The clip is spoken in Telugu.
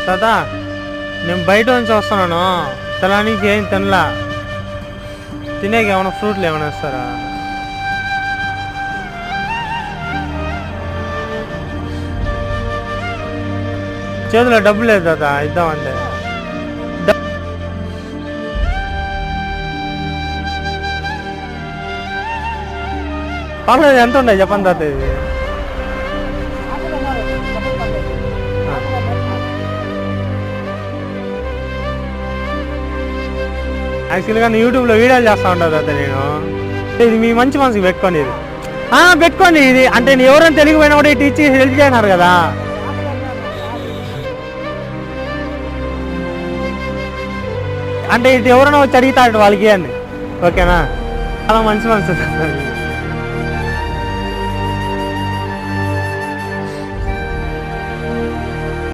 తాత నేను బయట నుంచి వస్తున్నాను, తలానికి ఏం తినలా, తినేకి ఏమైనా ఫ్రూట్లు ఏమైనా ఇస్తారా? చేతిలో డబ్బు లేదు తాత, ఇద్దామంటే. పర్లేదు, ఎంత ఉన్నాయి చెప్పండి తాత. ఇది యాక్చువల్గా నేను యూట్యూబ్లో వీడియోలు చేస్తూ ఉంటాను తాత. నేను ఇది మీ మంచి మనసుకి పెట్టుకోండి, ఇది పెట్టుకోండి. ఇది అంటే నేను ఎవరైనా తెలియకపోయినా కూడా ఇటు ఇచ్చి హెల్ప్ చేయన్నారు కదా. అంటే ఇటు ఎవరైనా వచ్చి అడిగితాడు వాళ్ళకి అండి. ఓకేనా? చాలా మంచి మనసు.